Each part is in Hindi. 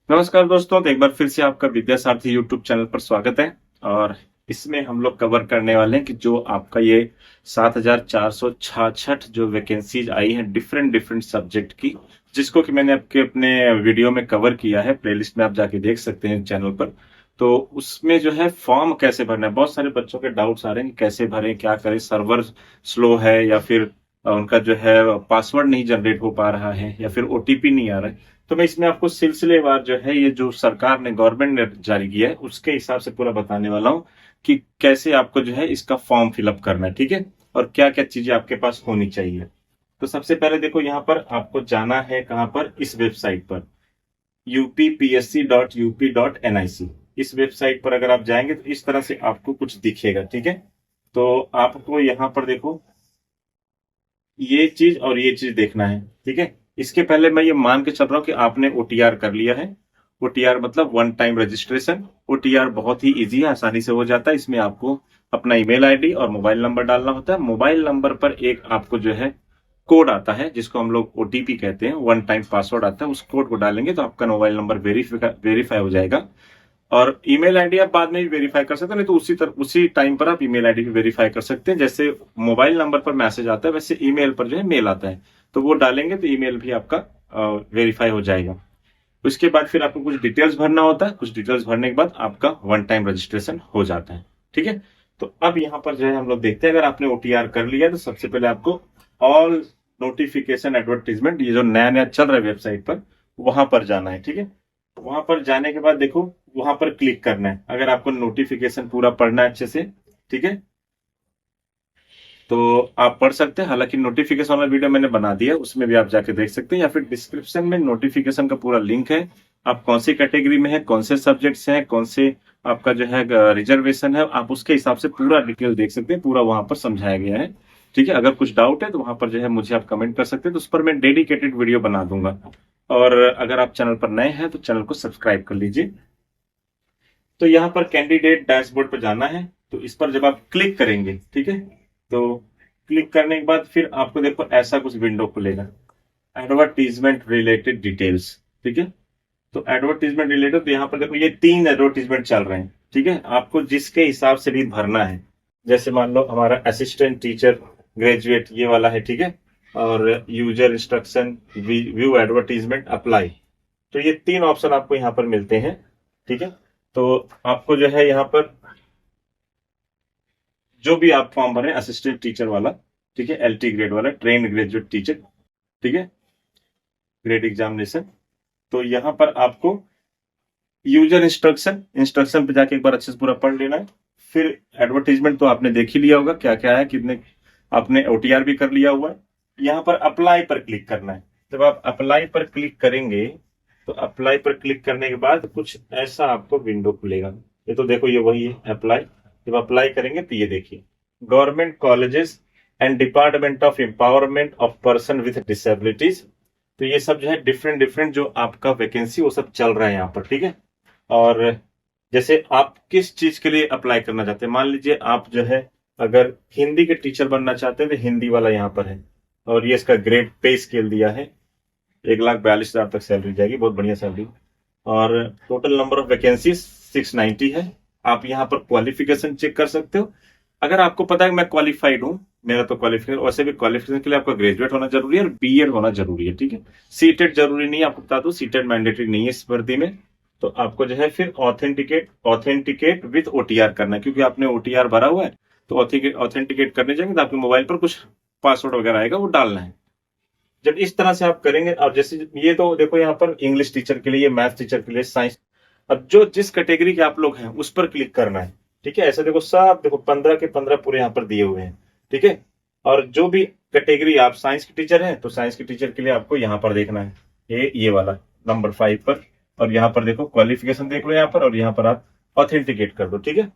नमस्कार दोस्तों, तो एक बार फिर से आपका विद्यासारथी यूट्यूब चैनल पर स्वागत है। और इसमें हम लोग कवर करने वाले हैं कि जो आपका ये 7,466 जो वैकेंसीज आई हैं डिफरेंट डिफरेंट सब्जेक्ट की, जिसको कि मैंने आपके अपने वीडियो में कवर किया है। प्लेलिस्ट में आप जाके देख सकते हैं चैनल पर। तो उसमें जो है फॉर्म कैसे भरना है, बहुत सारे बच्चों के डाउट्स आ रहे हैं कि कैसे भरें, क्या करें, सर्वर स्लो है या फिर उनका जो है पासवर्ड नहीं जनरेट हो पा रहा है या फिर ओटीपी नहीं आ रहा है। तो मैं इसमें आपको सिलसिलेवार जो है ये जो सरकार ने गवर्नमेंट ने जारी किया है उसके हिसाब से पूरा बताने वाला हूँ कि कैसे आपको जो है इसका फॉर्म फिलअप करना है, ठीक है, और क्या क्या चीजें आपके पास होनी चाहिए। तो सबसे पहले देखो, यहाँ पर आपको जाना है कहाँ पर, इस वेबसाइट पर uppsc.up.nic। इस वेबसाइट पर अगर आप जाएंगे तो इस तरह से आपको कुछ दिखेगा, ठीक है। तो आपको यहाँ पर देखो ये चीज और ये चीज देखना है, ठीक है। इसके पहले मैं ये मान के चल रहा हूं कि आपने ओटीआर कर लिया है। ओटीआर मतलब वन टाइम रजिस्ट्रेशन। ओटीआर बहुत ही इजी है, आसानी से हो जाता है। इसमें आपको अपना ईमेल आईडी और मोबाइल नंबर डालना होता है। मोबाइल नंबर पर एक आपको जो है कोड आता है जिसको हम लोग ओटीपी कहते हैं, वन टाइम पासवर्ड आता है। उस कोड को डालेंगे तो आपका मोबाइल नंबर वेरीफाई हो जाएगा। और ईमेल आईडी आप बाद में भी वेरीफाई कर सकते हैं, नहीं तो उसी टाइम पर आप ईमेल आईडी भी वेरीफाई कर सकते हैं। जैसे मोबाइल नंबर पर मैसेज आता है वैसे ईमेल पर जो है मेल आता है, तो वो डालेंगे तो ईमेल भी आपका वेरीफाई हो जाएगा। उसके बाद फिर आपको कुछ डिटेल्स भरना होता है। कुछ डिटेल्स भरने के बाद आपका वन टाइम रजिस्ट्रेशन हो जाता है, ठीक है। तो अब यहाँ पर जो है हम लोग देखते हैं, अगर आपने ओटीआर कर लिया तो सबसे पहले आपको ऑल नोटिफिकेशन एडवर्टीजमेंट, ये जो नया नया चल रहा है वेबसाइट पर, वहां पर जाना है, ठीक है। वहां पर जाने के बाद देखो वहां पर क्लिक करना है अगर आपको नोटिफिकेशन पूरा पढ़ना है अच्छे से, ठीक है। तो आप पढ़ सकते हैं, हालांकि नोटिफिकेशन वाला वीडियो मैंने बना दिया, उसमें भी आप जाके देख सकते हैं, या फिर डिस्क्रिप्शन में नोटिफिकेशन का पूरा लिंक है। आप कौन सी कैटेगरी में है, कौन से सब्जेक्ट्स हैं, कौन से आपका जो है रिजर्वेशन है, आप उसके हिसाब से पूरा डिटेल देख सकते हैं। पूरा वहां पर समझाया गया है, ठीक है। अगर कुछ डाउट है तो वहां पर जो है मुझे आप कमेंट कर सकते हैं, तो उस पर मैं डेडिकेटेड वीडियो बना दूंगा। और अगर आप चैनल पर नए हैं तो चैनल को सब्सक्राइब कर लीजिए। तो यहाँ पर कैंडिडेट डैशबोर्ड पर जाना है, तो इस पर जब आप क्लिक करेंगे, ठीक है, तो क्लिक करने के बाद फिर आपको देखो ऐसा कुछ विंडो खुलेगा, एडवर्टीजमेंट रिलेटेड डिटेल्स, ठीक है। तो एडवर्टीजमेंट रिलेटेड, तो यहाँ पर देखो ये 3 एडवर्टीजमेंट चल रहे हैं, ठीक है। आपको जिसके हिसाब से भी भरना है, जैसे मान लो हमारा असिस्टेंट टीचर ग्रेजुएट ये वाला है, ठीक है, और user instruction, view advertisement, apply. तो ये 3 ऑप्शन आपको यहाँ पर मिलते हैं, ठीक है। तो आपको जो है यहाँ पर जो भी आप फॉर्म भरें, असिस्टेंट टीचर वाला, ठीक है, एलटी ग्रेड वाला, ट्रेन ग्रेजुएट टीचर, ठीक है, ग्रेड एग्जामिनेशन, तो यहाँ पर आपको यूजर इंस्ट्रक्शन, इंस्ट्रक्शन पे जाके एक बार अच्छे से पूरा पढ़ लेना है। फिर एडवर्टीजमेंट तो आपने देख ही लिया होगा क्या क्या है, कितने आपने ओटीआर भी कर लिया हुआ है। यहाँ पर अप्लाई पर क्लिक करना है। जब आप अप्लाई पर क्लिक करेंगे तो अप्लाई पर क्लिक करने के बाद कुछ ऐसा आपको विंडो खुलेगा। ये तो देखो ये वही है अप्लाई। जब अप्लाई करेंगे तो ये देखिए, government colleges and department of empowerment of person with disabilities. तो ये सब जो है डिफरेंट डिफरेंट जो आपका वैकेंसी वो सब चल रहा है यहाँ पर, ठीक है। और जैसे आप किस चीज के लिए अप्लाई करना चाहते हैं, मान लीजिए आप जो है अगर हिंदी के टीचर बनना चाहते हैं तो हिंदी वाला यहाँ पर है, और ये इसका ग्रेड पे स्केल दिया है, 1,42,000 तक सैलरी जाएगी, बहुत बढ़िया सैलरी। और टोटल नंबर ऑफ वैकेंसी 690 है। आप यहाँ पर क्वालिफिकेशन चेक कर सकते हो। अगर आपको पता है कि मैं क्वालिफाइड हूँ, मेरा तो क्वालिफिकेशन, वैसे भी क्वालिफिकेशन के लिए आपका ग्रेजुएट होना जरूरी है और बीएड होना जरूरी है, ठीक है। सीटेट जरूरी नहीं है, आपको बता दो सीटेट मैंडेटरी नहीं है इस भर्ती में। तो आपको जो है फिर ऑथेंटिकेट विथ ओटीआर करना है, क्योंकि आपने ओटीआर भरा हुआ है। तो ऑथेंटिकेट करने जाएंगे तो आपके मोबाइल पर कुछ पासवर्ड वगैरह आएगा, वो डालना है। जब इस तरह से आप करेंगे, अब जैसे ये तो देखो यहाँ पर इंग्लिश टीचर के लिए, मैथ टीचर के लिए, साइंस, अब जो जिस कैटेगरी के आप लोग हैं उस पर क्लिक करना है, ठीक है। ऐसे देखो सब देखो 15 के 15 पूरे यहाँ पर दिए हुए हैं, ठीक है। और जो भी कैटेगरी, आप साइंस के टीचर हैं तो साइंस के टीचर के लिए आपको यहाँ पर देखना है, ये वाला नंबर 5 पर। और यहाँ पर देखो क्वालिफिकेशन देख लो यहाँ पर, और यहाँ पर आप ऑथेंटिकेट कर दो, ठीक है।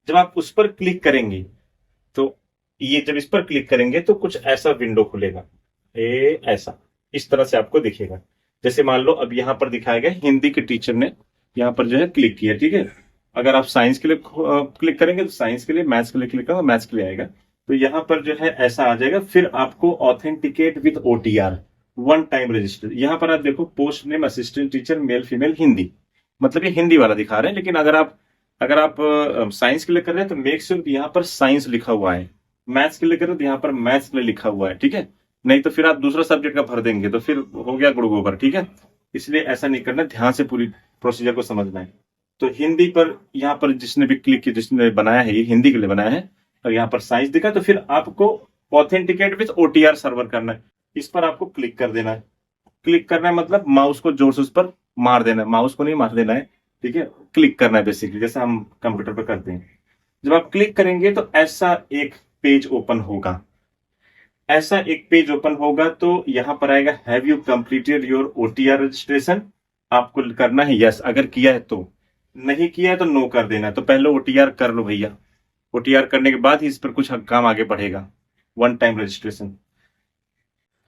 जब आप उस पर क्लिक करेंगे तो ये, जब इस पर क्लिक करेंगे तो कुछ ऐसा विंडो खुलेगा, ऐसा इस तरह से आपको दिखेगा। जैसे मान लो अब यहाँ पर दिखाया गया हिंदी के टीचर ने यहाँ पर जो है क्लिक किया, ठीक है। अगर आप साइंस के लिए क्लिक करेंगे तो साइंस के लिए, मैथ्स के लिए क्लिक करेंगे मैथ्स के लिए आएगा। तो यहाँ पर जो है ऐसा आ जाएगा। फिर आपको authenticate with OTR, one time register. यहाँ पर आप देखो post name assistant teacher male female Hindi, मतलब ये हिंदी वाला दिखा रहे हैं। लेकिन अगर आप साइंस के लिए कर रहे हैं तो मेक श्योर यहाँ पर साइंस लिखा हुआ है, मैथ्स के लिए कर रहे हैं तो यहाँ पर मैथ्स के लिए लिखा हुआ है, ठीक है। नहीं तो फिर आप दूसरा सब्जेक्ट का भर देंगे तो फिर हो गया गुड़ गोबर, ठीक है। इसलिए ऐसा नहीं करना, ध्यान से पूरी प्रोसीजर को समझना है। तो हिंदी पर यहाँ पर जिसने भी क्लिक किया, जिसने बनाया है, ये हिंदी के लिए बनाया है, और यहाँ पर साइंस दिखा, तो फिर आपको ऑथेंटिकेट विथ ओटीआर सर्वर करना है। इस पर आपको क्लिक कर देना है। क्लिक करना है मतलब माउस को जोर से उस पर मार देना है, माउस को नहीं मार देना है, ठीक है। क्लिक करना है बेसिकली, जैसा हम कंप्यूटर पर करते हैं। जब आप क्लिक करेंगे तो ऐसा एक पेज ओपन होगा। ऐसा एक पेज ओपन होगा तो यहां पर आएगा have you completed your OTR registration. आपको करना है यस, अगर किया है तो। नहीं किया है तो नो कर देना। तो पहले ओटीआर कर लो भैया। ओटीआर करने के बाद ही इस पर कुछ काम आगे बढ़ेगा, वन टाइम रजिस्ट्रेशन।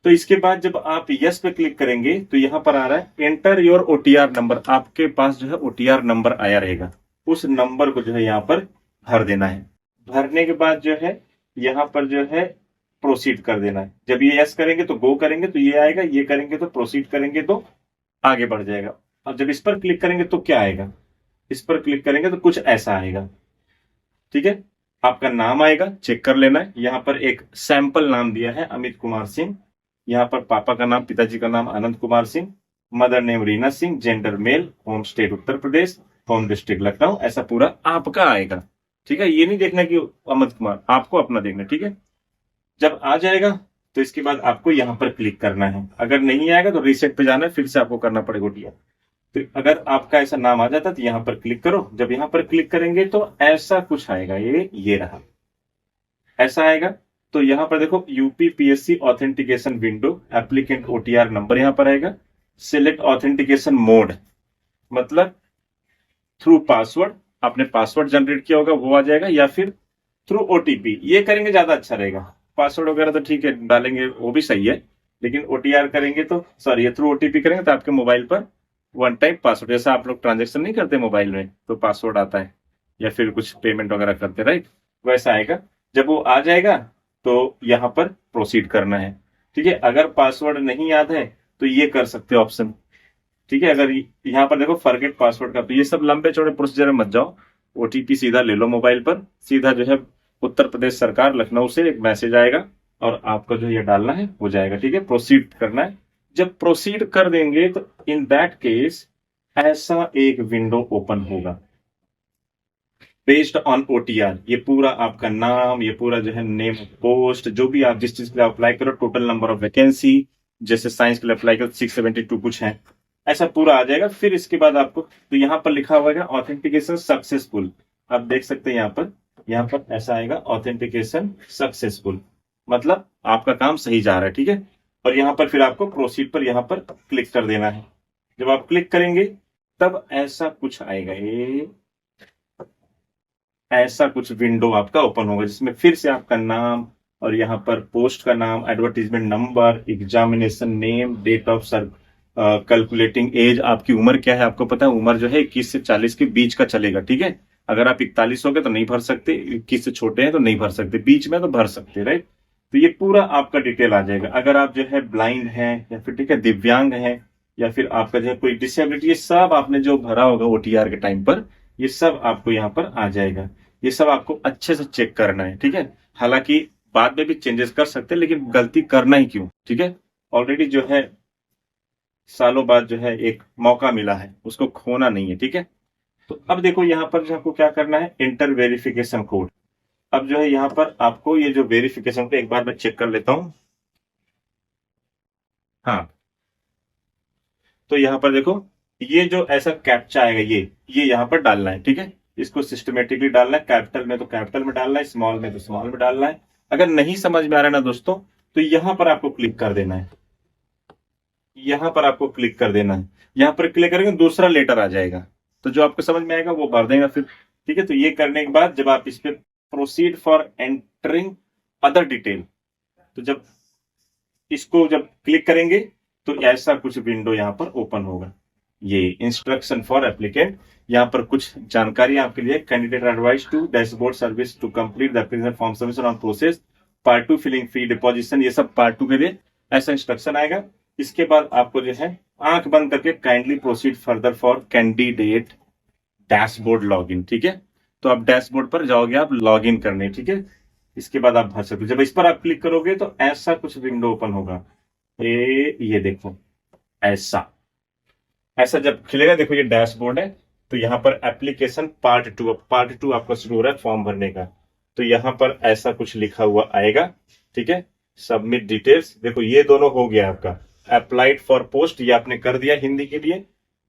तो इसके बाद जब आप यस पे क्लिक करेंगे तो यहां पर आ रहा है एंटर योर ओटीआर नंबर। आपके पास जो है ओटीआर नंबर आया रहेगा, उस नंबर को जो है यहां पर भर देना है। भरने के बाद जो है यहां पर जो है प्रोसीड कर देना है। जब ये यस करेंगे तो गो करेंगे तो ये आएगा, ये करेंगे तो प्रोसीड करेंगे तो आगे बढ़ जाएगा। और जब इस पर क्लिक करेंगे तो क्या आएगा, इस पर क्लिक करेंगे तो कुछ ऐसा आएगा, ठीक है। आपका नाम आएगा, चेक कर लेना है। यहाँ पर एक सैंपल नाम दिया है अमित कुमार सिंह। यहाँ पर पापा का नाम, पिताजी का नाम Anant Kumar Singh, mother name Reena Singh, gender male, home state Uttar Pradesh, home district Lucknow, ऐसा पूरा आपका आएगा, ठीक है। ये नहीं देखना कि अमित कुमार, आपको अपना देखना, ठीक है। जब आ जाएगा तो इसके बाद आपको यहाँ पर क्लिक करना है। अगर नहीं आएगा तो रीसेट पे जाना है, फिर से आपको करना पड़ेगा ओटीआर। तो अगर आपका ऐसा नाम आ जाता तो यहाँ पर क्लिक करो। जब यहाँ पर क्लिक करेंगे तो ऐसा कुछ आएगा, ये रहा, ऐसा आएगा। तो यहाँ पर देखो UPPSC authentication window, applicant OTR number यहाँ पर आएगा। सिलेक्ट ऑथेंटिकेशन मोड, मतलब थ्रू पासवर्ड, आपने पासवर्ड जनरेट किया होगा वो आ जाएगा, या फिर थ्रू ओटीपी। ये करेंगे ज्यादा अच्छा रहेगा। पासवर्ड वगैरह तो ठीक है डालेंगे, वो भी सही है, लेकिन ओटीआर करेंगे तो सॉरी ये थ्रू ओटीपी करेंगे तो आपके मोबाइल पर वन टाइम पासवर्ड, जैसा आप लोग ट्रांजेक्शन नहीं करते मोबाइल में तो पासवर्ड आता है, या फिर कुछ पेमेंट वगैरह करते, राइट, वैसा आएगा। जब वो आ जाएगा तो यहाँ पर प्रोसीड करना है, ठीक है। अगर पासवर्ड नहीं याद है तो ये कर सकते हो ऑप्शन, ठीक है। अगर यहाँ पर देखो फॉरगेट पासवर्ड का, तो ये सब लंबे चौड़े प्रोसीजर में मत जाओ। ओटीपी सीधा ले लो मोबाइल पर, सीधा जो है उत्तर प्रदेश सरकार लखनऊ से एक मैसेज आएगा और आपको जो ये डालना है हो जाएगा, ठीक है। प्रोसीड करना है। जब प्रोसीड कर देंगे तो इन दैट केस ऐसा एक विंडो ओपन होगा बेस्ड ऑन ओटीआर। ये पूरा आपका नाम, ये पूरा जो है नेम पोस्ट, जो भी आप जिस चीज के लिए अप्लाई करो, टोटल नंबर ऑफ वैकेंसी, जैसे साइंस के लिए अप्लाई करो 672 कुछ है, ऐसा पूरा आ जाएगा। फिर इसके बाद आपको तो यहाँ पर लिखा हुआ है ऑथेंटिकेशन सक्सेसफुल। आप देख सकते हैं यहाँ पर ऐसा आएगा ऑथेंटिकेशन सक्सेसफुल, मतलब आपका काम सही जा रहा है, ठीक है। और यहाँ पर फिर आपको प्रोसीड पर यहाँ पर क्लिक कर देना है। जब आप क्लिक करेंगे तब ऐसा कुछ आएगा, ये ऐसा कुछ विंडो आपका ओपन होगा, जिसमें फिर से आपका नाम और यहाँ पर पोस्ट का नाम, advertisement number, examination name, date of sir, calculating age, आपकी उम्र क्या है। आपको पता है उम्र जो है 21 से 40 के बीच का चलेगा, ठीक है। अगर आप 41 हो गए तो नहीं भर सकते, 21 से छोटे हैं तो नहीं भर सकते, बीच में तो भर सकते, राइट। तो ये पूरा आपका डिटेल आ जाएगा। अगर आप जो है ब्लाइंड हैं या फिर ठीक है दिव्यांग हैं, या फिर आपका जो है कोई डिसेबिलिटी, ये सब आपने जो भरा होगा ओटीआर के टाइम पर, ये सब आपको यहाँ पर आ जाएगा। ये सब आपको अच्छे से चेक करना है, ठीक है। हालांकि बाद में भी चेंजेस कर सकते हैं, लेकिन गलती करना ही क्यों, ठीक है। ऑलरेडी जो है सालों बाद जो है एक मौका मिला है, उसको खोना नहीं है, ठीक है। तो अब देखो यहाँ पर जो आपको क्या करना है, इंटर वेरिफिकेशन कोड। अब जो है यहाँ पर आपको ये जो वेरिफिकेशन को एक बार मैं चेक कर लेता हूं। हाँ, तो यहाँ पर देखो ये जो ऐसा कैप्चा आएगा, ये यहाँ पर डालना है, ठीक है। इसको सिस्टमेटिकली डालना है, कैपिटल में तो कैपिटल में डालना है, स्मॉल में तो स्मॉल में डालना है। अगर नहीं समझ में आ रहा है ना दोस्तों, तो यहाँ पर आपको क्लिक कर देना है, यहाँ पर आपको क्लिक कर देना है। यहाँ पर क्लिक करेंगे दूसरा लेटर आ जाएगा, तो जो आपको समझ में आएगा वो भर देगा फिर, ठीक है। तो ये करने के बाद जब आप इस पर proceed for entering other detail, तो जब इसको जब क्लिक करेंगे तो ऐसा कुछ विंडो यहाँ पर ओपन होगा। ये इंस्ट्रक्शन फॉर एप्लीकेंट, यहाँ पर कुछ जानकारी आपके लिए, candidate advice to dashboard service to complete the application form submission on process, part 2 filling fee deposition, ये सब पार्ट 2 के लिए ऐसा इंस्ट्रक्शन आएगा। इसके बाद आपको जो है आंख बंद करके kindly proceed further for candidate dashboard login, ठीक है। तो आप डैशबोर्ड पर जाओगे, आप लॉगिन करने, ठीक है। इसके बाद आप भर सकते हो। जब इस पर आप क्लिक करोगे तो ऐसा कुछ विंडो ओपन होगा। ये देखो, ऐसा ऐसा जब खिलेगा, देखो ये डैशबोर्ड है। तो यहाँ पर एप्लीकेशन पार्ट 2 आपका शुरू हो रहा है फॉर्म भरने का। तो यहाँ पर ऐसा कुछ लिखा हुआ आएगा, ठीक है। सबमिट डिटेल्स, देखो ये दोनों हो गया आपका। अप्लाइड फॉर पोस्ट, ये आपने कर दिया हिंदी के लिए।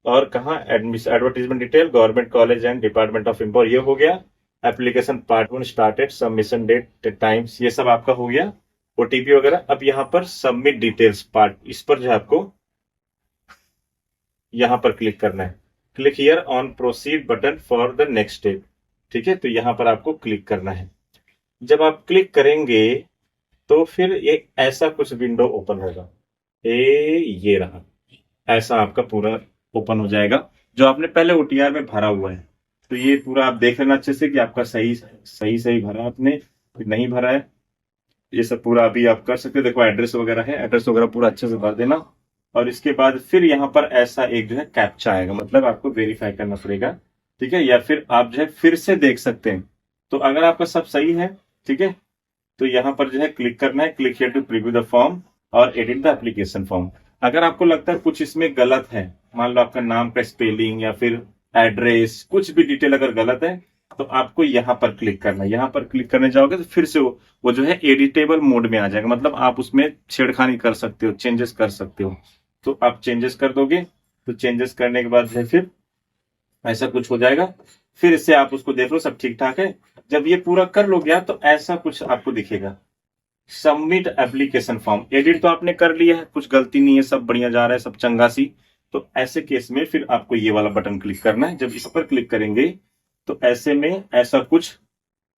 और कहा advertisement detail, government college and department of empower, ये हो गया। Application part 1 started, submission date times, ये सब आपका हो गया। ओटीपी वगैरह। अब यहाँ पर सबमिट डिटेल्स पार्ट, इस पर जो है आपको यहां पर क्लिक करना है। Click here on proceed button for the next step, ठीक है। तो यहां पर आपको क्लिक करना है। जब आप क्लिक करेंगे तो फिर ये ऐसा कुछ विंडो ओपन होगा। ये रहा, ऐसा आपका पूरा ओपन हो जाएगा जो आपने पहले ओटीआर में भरा हुआ है। तो ये पूरा आप देख लेना अच्छे से कि आपका सही भरा आपने, फिर नहीं भरा है। ये सब पूरा अभी आप कर सकते हो। देखो एड्रेस वगैरह है, एड्रेस वगैरह पूरा अच्छे से भर देना। और इसके बाद फिर यहाँ पर ऐसा एक जो है कैप्चा आएगा, मतलब आपको वेरीफाई करना पड़ेगा, ठीक है। या फिर आप जो है फिर से देख सकते हैं। तो अगर आपका सब सही है, ठीक है, तो यहाँ पर जो है क्लिक करना है, click here to preview the form और एडिट द एप्लीकेशन फॉर्म। अगर आपको लगता है कुछ इसमें गलत है, मान लो आपका नाम का स्पेलिंग या फिर एड्रेस, कुछ भी डिटेल अगर गलत है, तो आपको यहाँ पर क्लिक करना है। यहाँ पर क्लिक करने जाओगे तो फिर से वो जो है एडिटेबल मोड में आ जाएगा, मतलब आप उसमें छेड़खानी कर सकते हो, चेंजेस कर सकते हो। तो आप चेंजेस कर दोगे, तो चेंजेस करने के बाद जो है फिर ऐसा कुछ हो जाएगा। फिर इससे आप उसको देख लो सब ठीक ठाक है। जब ये पूरा कर लोगे आप, तो ऐसा कुछ आपको दिखेगा, सबमिट एप्लीकेशन फॉर्म। एडिट तो आपने कर लिया है, कुछ गलती नहीं है, सब बढ़िया जा रहा है, सब चंगा सी। तो ऐसे केस में फिर आपको ये वाला बटन क्लिक करना है। जब इस पर क्लिक करेंगे तो ऐसे में ऐसा कुछ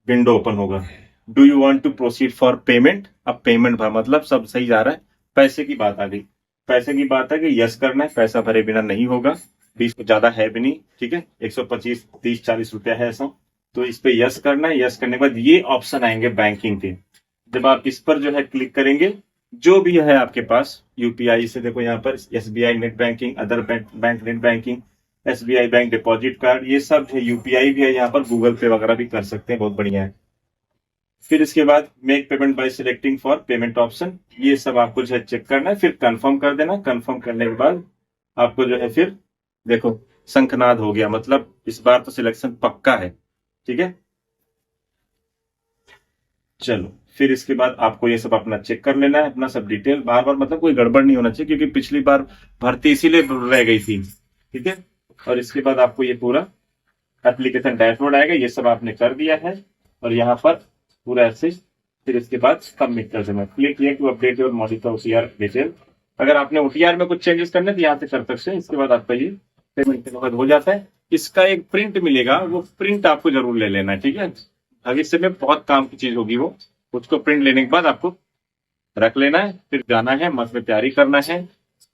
विंडो ओपन होगा। Do you want to proceed for payment. अब पेमेंट भर, मतलब सब सही जा रहा है। पैसे की बात आ गई, पैसे की बात है कि यस करना है, पैसा भरे बिना नहीं होगा। 20 को ज्यादा है भी नहीं, ठीक है, 125 30 40 रुपया है ऐसा। तो इस पे यस करना है। यस करने के बाद ये ऑप्शन आएंगे बैंकिंग के। जब आप इस पर जो है क्लिक करेंगे, जो भी है आपके पास यूपीआई से, देखो यहाँ पर SBI net banking, other bank net banking, SBI bank deposit card, ये सब है। यूपीआई भी है यहाँ पर, गूगल पे वगैरह भी कर सकते हैं, बहुत बढ़िया है। फिर इसके बाद make payment by selecting for payment option, ये सब आपको जो है चेक करना है, फिर कंफर्म कर देना। कंफर्म करने के बाद आपको जो है फिर देखो शंखनाद हो गया, मतलब इस बार तो सिलेक्शन पक्का है, ठीक है। चलो फिर इसके बाद आपको ये सब अपना चेक कर लेना है, अपना सब डिटेल बार बार, मतलब कोई गड़बड़ नहीं होना चाहिए, क्योंकि पिछली बार भर्ती इसीलिए रह गई थी, ठीक है। और इसके बाद आपको ये पूरा एप्लीकेशन डैशबोर्ड आएगा, ये सब आपने कर दिया है। और यहाँ पर पूरा ऐसे फिर इसके बाद सबमिट कर देना। Click here to update your modify OTR detail. अगर आपने ओटीआर में कुछ चेंजेस करने तो यहाँ से कर सकते हैं। इसके बाद आपका ये पेमेंट के बाद हो जाता है। इसका एक प्रिंट मिलेगा, वो प्रिंट आपको जरूर ले लेना है, ठीक है। भविष्य में बहुत काम की चीज होगी वो। उसको प्रिंट लेने के बाद आपको रख लेना है, फिर जाना है मत में तैयारी करना है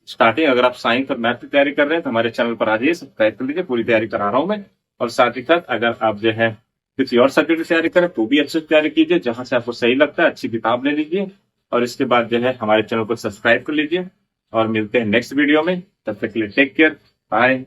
स्टार्टिंग। अगर आप साइंस और मैथ की तैयारी कर रहे हैं तो हमारे चैनल पर आ जाइए, सब्सक्राइब कर लीजिए, पूरी तैयारी करा रहा हूँ मैं। और साथ ही साथ अगर आप जो है किसी और सब्जेक्ट की तैयारी करें तो भी अच्छे से तैयारी कीजिए, जहां से आपको सही लगता है अच्छी किताब ले लीजिए। और इसके बाद जो है हमारे चैनल को सब्सक्राइब कर लीजिए। और मिलते हैं नेक्स्ट वीडियो में, तब तक के लिए टेक केयर, बाय।